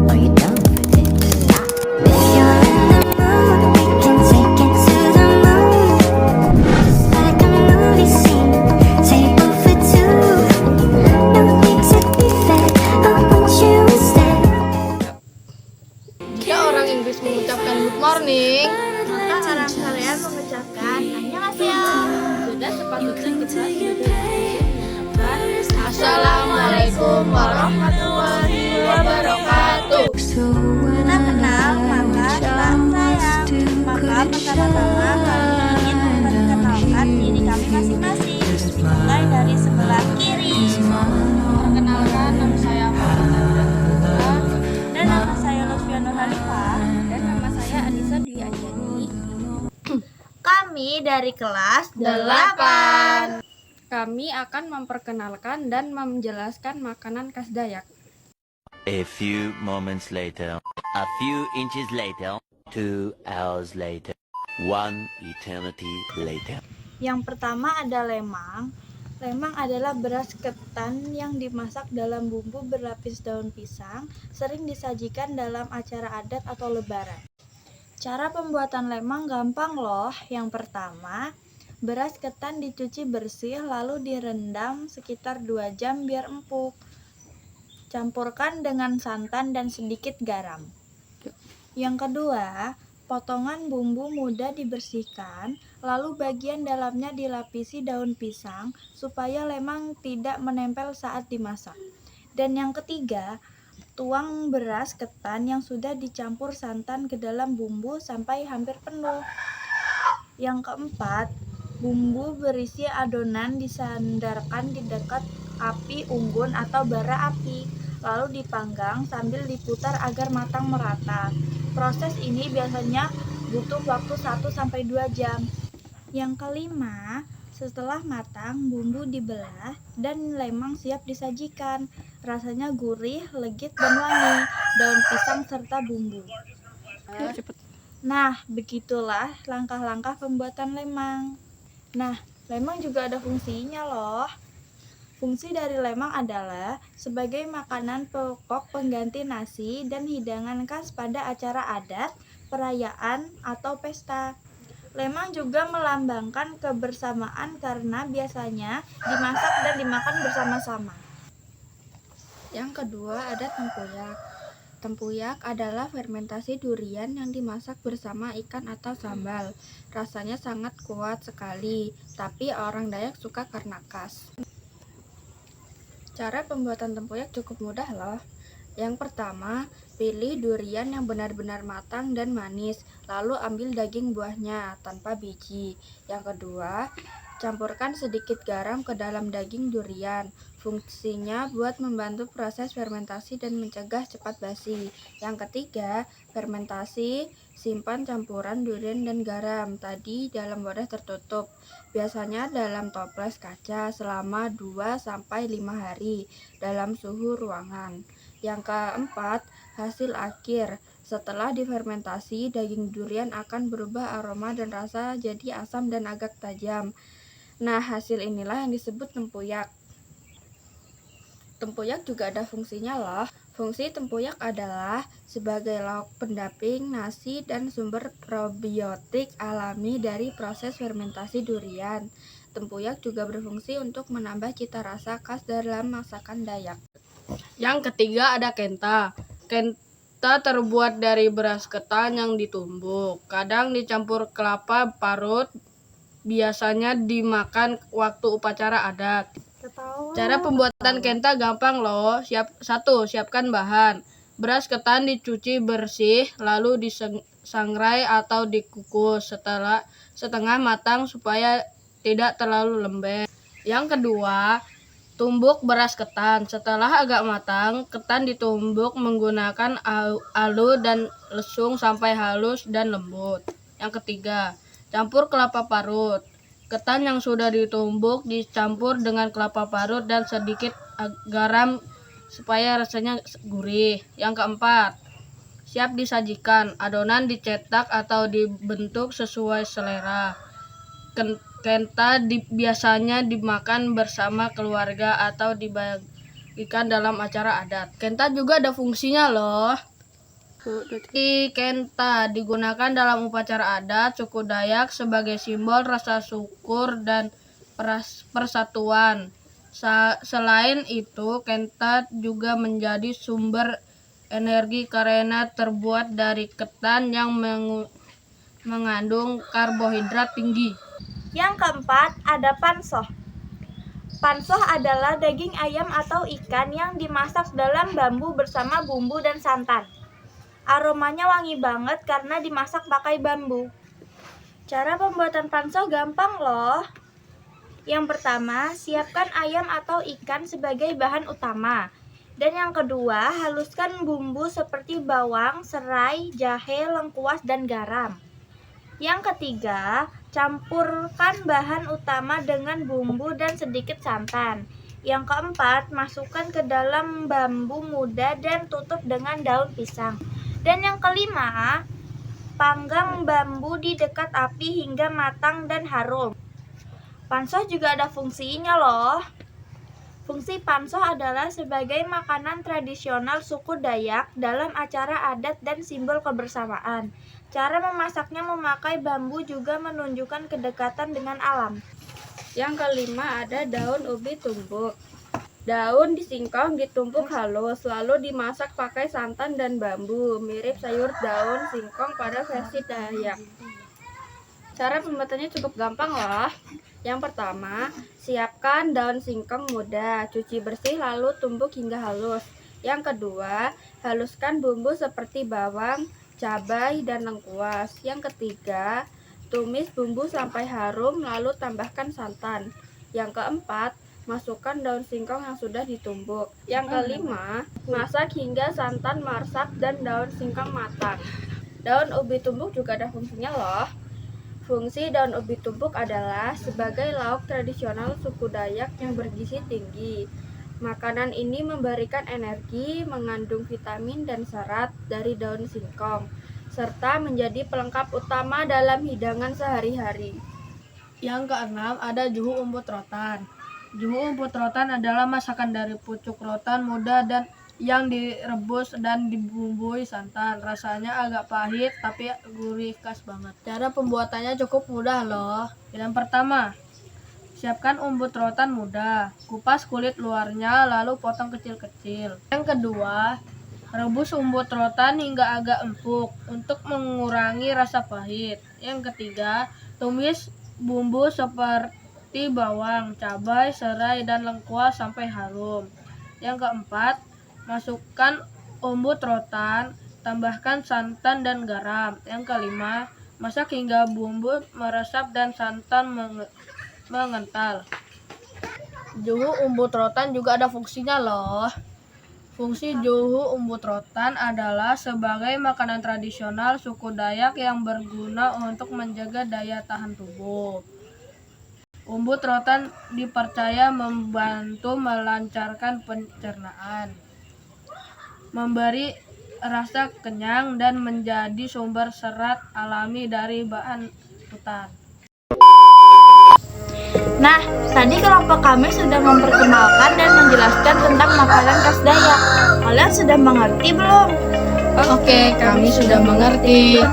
Are you down for this? If you're in the mood, we can take it to the moon. Just like a movie scene, table for two. No need to be fair, I want you instead. Jika orang Inggris mengucapkan good morning, Maka orang Korea mengucapkan annyeonghaseyo. sudah sepatutnya kita mengucapkan Assalamualaikum warahmatullahi wabarakatuh. Kita kenal, maka tak sayang. Maka pertama-tama kami ingin memperkenalkan diri kami masing-masing. Mulai dari sebelah kiri. Perkenalkan, nama saya Muhammad Dan nama saya Lutfia Nurhalifah. dan nama saya Anissa Dwi Anjani. Kami dari kelas 8. Kami akan memperkenalkan dan menjelaskan makanan khas Dayak. A few moments later, a few inches later, 2 hours later, 1 eternity later. Yang pertama ada lemang. Lemang adalah beras ketan yang dimasak dalam bumbu berlapis daun pisang, sering disajikan dalam acara adat atau lebaran. Cara pembuatan lemang gampang loh. Yang pertama, beras ketan dicuci bersih lalu direndam sekitar 2 jam biar empuk. Campurkan dengan santan dan sedikit garam. Yang kedua, potongan bumbu mudah dibersihkan, lalu bagian dalamnya dilapisi daun pisang supaya lemang tidak menempel saat dimasak. Dan yang ketiga, tuang beras ketan yang sudah dicampur santan ke dalam bumbu sampai hampir penuh. Yang keempat, bumbu berisi adonan disandarkan di dekat api unggun atau bara api, lalu dipanggang sambil diputar agar matang merata. Proses ini biasanya butuh waktu 1-2 jam. Yang kelima, setelah matang, bumbu dibelah dan lemang siap disajikan. Rasanya gurih, legit, dan wangi, daun pisang serta bumbu. Nah, begitulah langkah-langkah pembuatan lemang. Nah, lemang juga ada fungsinya loh. Fungsi dari lemang adalah sebagai makanan pokok pengganti nasi dan hidangan khas pada acara adat, perayaan, atau pesta. Lemang juga melambangkan kebersamaan karena biasanya dimasak dan dimakan bersama-sama. Yang kedua ada tempoyak. Tempoyak adalah fermentasi durian yang dimasak bersama ikan atau sambal. Rasanya sangat kuat sekali, tapi orang Dayak suka karena khas. Cara pembuatan tempoyak cukup mudah loh. Yang pertama, pilih durian yang benar-benar matang dan manis, lalu ambil daging buahnya tanpa biji. Yang kedua, campurkan sedikit garam ke dalam daging durian. Fungsinya buat membantu proses fermentasi dan mencegah cepat basi. Yang ketiga, fermentasi, simpan campuran durian dan garam tadi dalam wadah tertutup. Biasanya dalam toples kaca selama 2-5 hari dalam suhu ruangan. Yang keempat, hasil akhir. Setelah difermentasi, daging durian akan berubah aroma dan rasa jadi asam dan agak tajam. Nah, hasil inilah yang disebut tempoyak. Tempoyak juga ada fungsinya loh. Fungsi tempoyak adalah sebagai lauk pendamping nasi dan sumber probiotik alami dari proses fermentasi durian. Tempoyak juga berfungsi untuk menambah cita rasa khas dalam masakan Dayak. Yang ketiga ada kenta. Kenta terbuat dari beras ketan yang ditumbuk. Kadang dicampur kelapa parut. Biasanya dimakan waktu upacara adat. Cara pembuatan kenta gampang loh. Siapkan bahan. Beras ketan dicuci bersih, lalu disangrai atau dikukus setengah matang supaya tidak terlalu lembek. Yang kedua, tumbuk beras ketan. Setelah agak matang, ketan ditumbuk menggunakan alu dan lesung sampai halus dan lembut. Yang ketiga, campur kelapa parut. Ketan yang sudah ditumbuk dicampur dengan kelapa parut dan sedikit garam supaya rasanya gurih. Yang keempat, siap disajikan. Adonan dicetak atau dibentuk sesuai selera. Kenta biasanya dimakan bersama keluarga atau dibagikan dalam acara adat. Kenta juga ada fungsinya loh. Kenta digunakan dalam upacara adat suku Dayak sebagai simbol rasa syukur dan persatuan. Selain itu, kenta juga menjadi sumber energi karena terbuat dari ketan yang mengandung karbohidrat tinggi. Yang keempat, ada pansoh. Pansoh adalah daging ayam atau ikan yang dimasak dalam bambu bersama bumbu dan santan. Aromanya wangi banget karena dimasak pakai bambu. Cara pembuatan pansoh gampang loh. Yang pertama, siapkan ayam atau ikan sebagai bahan utama. Dan yang kedua, haluskan bumbu seperti bawang, serai, jahe, lengkuas, dan garam. Yang ketiga, campurkan bahan utama dengan bumbu dan sedikit santan. Yang keempat, masukkan ke dalam bambu muda dan tutup dengan daun pisang. Dan yang kelima, panggang bambu di dekat api hingga matang dan harum. Pansoh juga ada fungsinya loh. Fungsi pansoh adalah sebagai makanan tradisional suku Dayak dalam acara adat dan simbol kebersamaan. Cara memasaknya memakai bambu juga menunjukkan kedekatan dengan alam. Yang kelima ada daun ubi tumbuk. Daun disingkong ditumbuk halus, lalu dimasak pakai santan dan bambu, mirip sayur daun singkong pada versi Dayak. Cara pembuatannya cukup gampang loh. Yang pertama, siapkan daun singkong muda, cuci bersih lalu tumbuk hingga halus. Yang kedua, haluskan bumbu seperti bawang, cabai, dan lengkuas. Yang ketiga, tumis bumbu sampai harum lalu tambahkan santan. Yang keempat, masukkan daun singkong yang sudah ditumbuk. Yang kelima, masak hingga santan meresap dan daun singkong matang. Daun ubi tumbuk juga ada fungsinya loh. Fungsi daun ubi tumbuk adalah sebagai lauk tradisional suku Dayak yang bergizi tinggi. Makanan ini memberikan energi, mengandung vitamin dan serat dari daun singkong, serta menjadi pelengkap utama dalam hidangan sehari-hari. Yang keenam ada juhu umbut rotan. Juhu umbut rotan adalah masakan dari pucuk rotan muda dan yang direbus dan dibumbui santan. Rasanya agak pahit tapi gurih khas banget. Cara pembuatannya cukup mudah loh. Yang pertama, siapkan umbut rotan muda. Kupas kulit luarnya lalu potong kecil-kecil. Yang kedua, rebus umbut rotan hingga agak empuk untuk mengurangi rasa pahit. Yang ketiga, tumis bumbu seperti bawang, cabai, serai, dan lengkuas sampai harum. Yang keempat, masukkan umbut rotan, tambahkan santan dan garam. Yang kelima, masak hingga bumbu meresap dan santan mengental. Juhu umbut rotan juga ada fungsinya loh. Fungsi juhu umbut rotan adalah sebagai makanan tradisional suku Dayak yang berguna untuk menjaga daya tahan tubuh. Umbut rotan dipercaya membantu melancarkan pencernaan, memberi rasa kenyang, dan menjadi sumber serat alami dari bahan hutan. Nah, tadi kelompok kami sudah memperkenalkan dan menjelaskan tentang makanan khas Dayak. Kalian sudah mengerti belum? Oke, kami sudah mengerti.